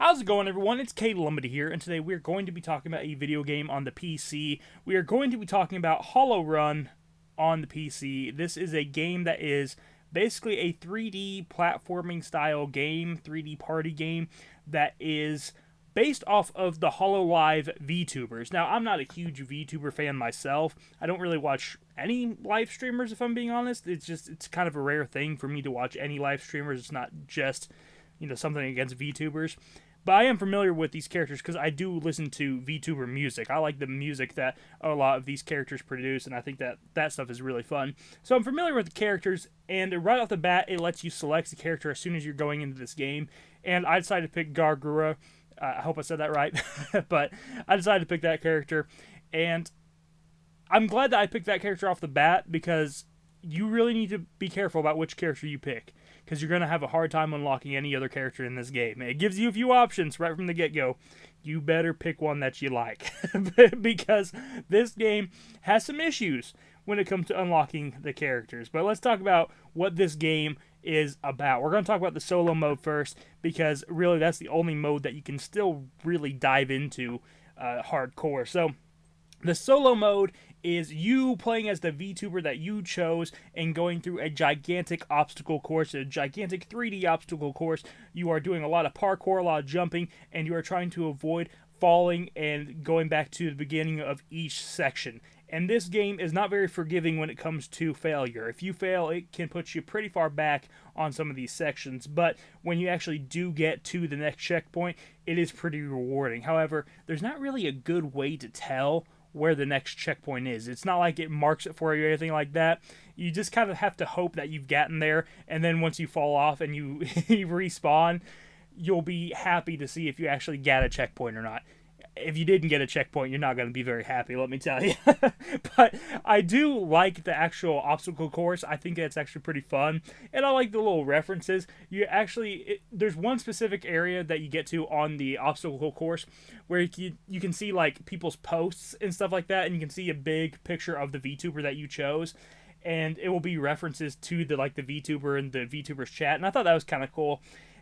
How's it going, everyone? It's Caleb here, and today we're going to be talking about a video game on the PC. We are going to be talking about Holo on the PC. This is a game that is basically a 3D platforming style game, 3D party game that is based off of the HoloLive VTubers. Now, I'm not a huge VTuber fan myself. I don't really watch any live streamers, if I'm being honest. It's kind of a rare thing for me to watch any live streamers. It's not just, something against VTubers. But I am familiar with these characters because I do listen to VTuber music. I like the music that a lot of these characters produce, and I think that stuff is really fun. So I'm familiar with the characters, and right off the bat, it lets you select the character as soon as you're going into this game. And I decided to pick Gargura. I hope I said that right, but I decided to pick that character, and I'm glad that I picked that character off the bat because you really need to be careful about which character you pick, because you're going to have a hard time unlocking any other character in this game. It gives you a few options right from the get-go. You better pick one that you like, because this game has some issues when it comes to unlocking the characters. But let's talk about what this game is about. We're going to talk about the solo mode first, because really that's the only mode that you can still really dive into hardcore. So the solo mode is you playing as the VTuber that you chose and going through a gigantic obstacle course, a gigantic 3D obstacle course. You are doing a lot of parkour, a lot of jumping, and you are trying to avoid falling and going back to the beginning of each section. And this game is not very forgiving when it comes to failure. If you fail, it can put you pretty far back on some of these sections. But when you actually do get to the next checkpoint, it is pretty rewarding. However, there's not really a good way to tell where the next checkpoint is. It's not like it marks it for you or anything like that. You just kind of have to hope that you've gotten there, and then once you fall off and you you respawn, you'll be happy to see if you actually got a checkpoint or not. If you didn't get a checkpoint, you're not going to be very happy, let me tell you. But I do like the actual obstacle course. I think it's actually pretty fun, and I like the little references. There's one specific area that you get to on the obstacle course where you can see like people's posts and stuff like that, and you can see a big picture of the VTuber that you chose, and it will be references to the VTuber and the VTuber's chat, and I thought that was kind of cool.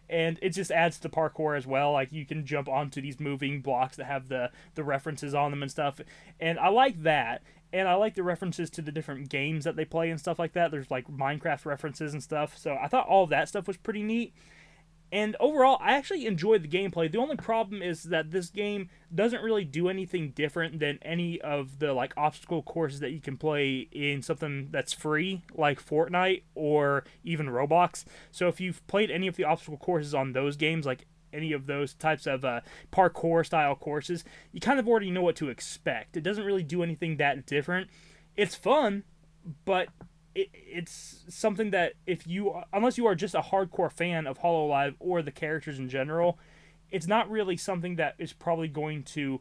And it just adds to parkour as well. Like, you can jump onto these moving blocks that have the references on them and stuff. And I like that. And I like the references to the different games that they play and stuff like that. There's like Minecraft references and stuff. So I thought all of that stuff was pretty neat. And overall, I actually enjoyed the gameplay. The only problem is that this game doesn't really do anything different than any of the obstacle courses that you can play in something that's free, like Fortnite or even Roblox. So if you've played any of the obstacle courses on those games, like any of those types of parkour style courses, you kind of already know what to expect. It doesn't really do anything that different. It's fun, but it's something that unless you are just a hardcore fan of HoloLive or the characters in general, it's not really something that is probably going to,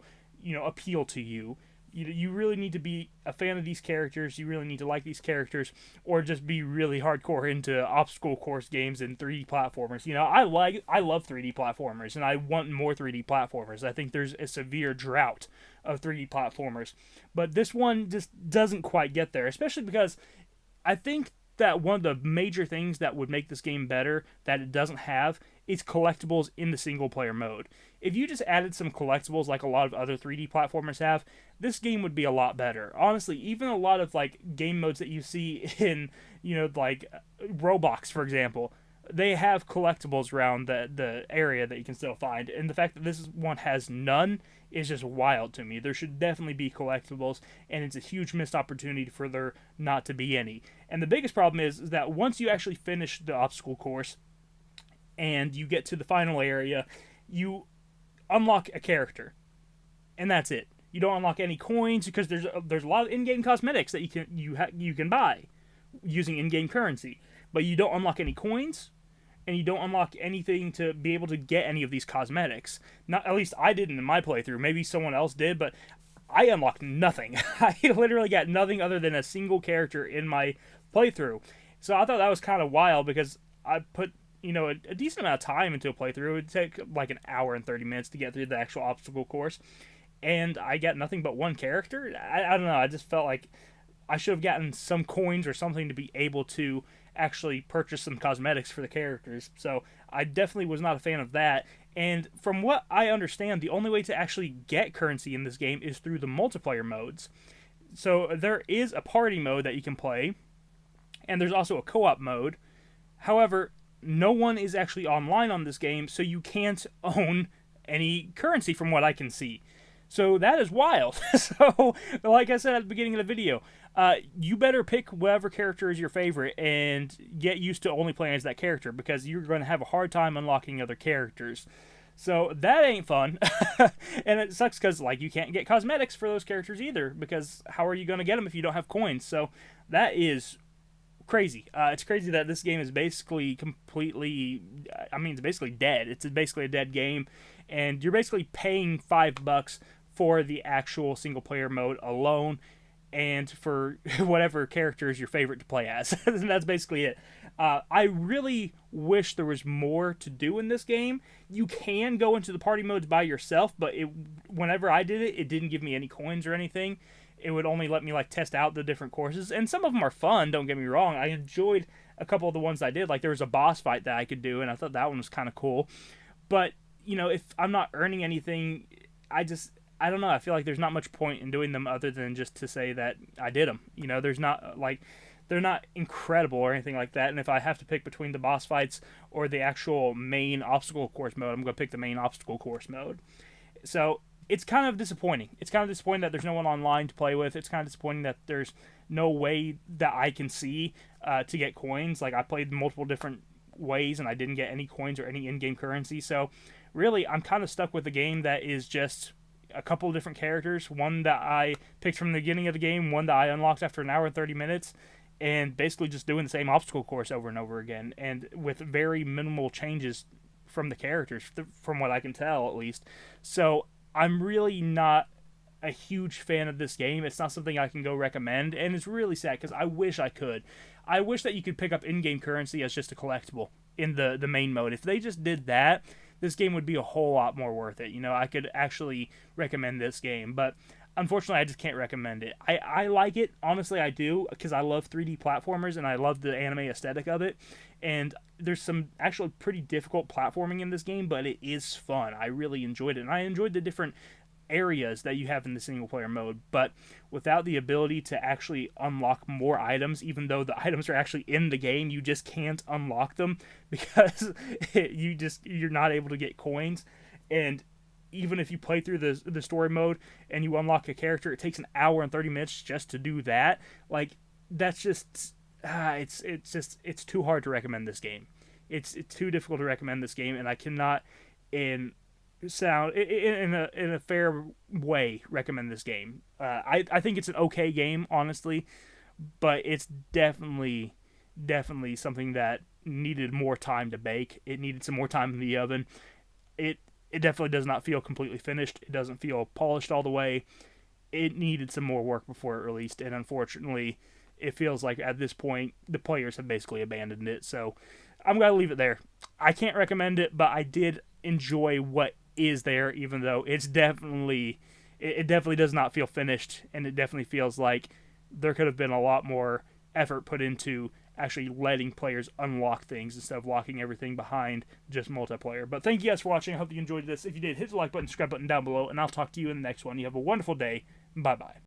appeal to you. You really need to be a fan of these characters. You really need to like these characters, or just be really hardcore into obstacle course games and 3D platformers. I love 3D platformers, and I want more 3D platformers. I think there's a severe drought of 3D platformers, but this one just doesn't quite get there, especially because I think that one of the major things that would make this game better that it doesn't have is collectibles in the single player mode. If you just added some collectibles like a lot of other 3D platformers have, this game would be a lot better. Honestly, even a lot of game modes that you see in, Roblox, for example, they have collectibles around the area that you can still find. And the fact that this one has none is just wild to me. There should definitely be collectibles, and it's a huge missed opportunity for there not to be any. And the biggest problem is that once you actually finish the obstacle course and you get to the final area, you unlock a character, and that's it. You don't unlock any coins, because there's a lot of in-game cosmetics that you can buy using in-game currency, but you don't unlock any coins, and you don't unlock anything to be able to get any of these cosmetics. Not, at least I didn't in my playthrough. Maybe someone else did, but I unlocked nothing. I literally got nothing other than a single character in my playthrough. So I thought that was kind of wild, because I put a decent amount of time into a playthrough. It would take like an hour and 30 minutes to get through the actual obstacle course, and I got nothing but one character. I don't know. I just felt like I should have gotten some coins or something to be able to actually purchase some cosmetics for the characters. So I definitely was not a fan of that. And from what I understand, the only way to actually get currency in this game is through the multiplayer modes. So there is a party mode that you can play, and there's also a co-op mode. However, no one is actually online on this game, so you can't own any currency from what I can see. So that is wild. So, like I said at the beginning of the video, you better pick whatever character is your favorite and get used to only playing as that character, because you're going to have a hard time unlocking other characters. So that ain't fun. And it sucks because, like, you can't get cosmetics for those characters either, because how are you going to get them if you don't have coins? So that is crazy. It's crazy that this game is basically completely, I mean, it's basically dead. It's basically a dead game, and you're basically paying $5 for the actual single player mode alone, and for whatever character is your favorite to play as. And that's basically it. I really wish there was more to do in this game. You can go into the party modes by yourself, but whenever I did it, it didn't give me any coins or anything. It would only let me like test out the different courses, and some of them are fun, don't get me wrong. I enjoyed a couple of the ones I did. Like, there was a boss fight that I could do, and I thought that one was kind of cool. But, you know, if I'm not earning anything, I don't know, I feel like there's not much point in doing them other than just to say that I did them. You know, there's not, like, they're not incredible or anything like that. And if I have to pick between the boss fights or the actual main obstacle course mode, I'm going to pick the main obstacle course mode. So it's kind of disappointing. It's kind of disappointing that there's no one online to play with. It's kind of disappointing that there's no way that I can see to get coins. Like, I played multiple different ways and I didn't get any coins or any in-game currency. So really, I'm kind of stuck with a game that is just a couple of different characters. One that I picked from the beginning of the game, one that I unlocked after an hour and 30 minutes, and basically just doing the same obstacle course over and over again, and with very minimal changes from the characters, from what I can tell at least. So I'm really not a huge fan of this game. It's not something I can go recommend, and it's really sad because I wish I could. I wish that you could pick up in-game currency as just a collectible in the main mode. If they just did that, this game would be a whole lot more worth it. You know, I could actually recommend this game, but unfortunately, I just can't recommend it. I like it, honestly, I do, because I love 3D platformers and I love the anime aesthetic of it. And there's some actually pretty difficult platforming in this game, but it is fun. I really enjoyed it, and I enjoyed the different areas that you have in the single player mode. But without the ability to actually unlock more items, even though the items are actually in the game, you just can't unlock them because you're not able to get coins. And even if you play through the story mode and you unlock a character, it takes an hour and 30 minutes just to do that. Like, that's just it's too hard to recommend this game. It's too difficult to recommend this game, and I cannot in a fair way recommend this game. I think it's an okay game, honestly, but it's definitely something that needed more time to bake. It needed some more time in the oven. It definitely does not feel completely finished. It doesn't feel polished all the way. It needed some more work before it released, and unfortunately, it feels like at this point, the players have basically abandoned it. So I'm going to leave it there. I can't recommend it, but I did enjoy what is there, even though it definitely does not feel finished, and it definitely feels like there could have been a lot more effort put into actually letting players unlock things instead of locking everything behind just multiplayer. But thank you guys for watching. I hope you enjoyed this. If you did, hit the like button, subscribe button down below, and I'll talk to you in the next one. You have a wonderful day. Bye-bye.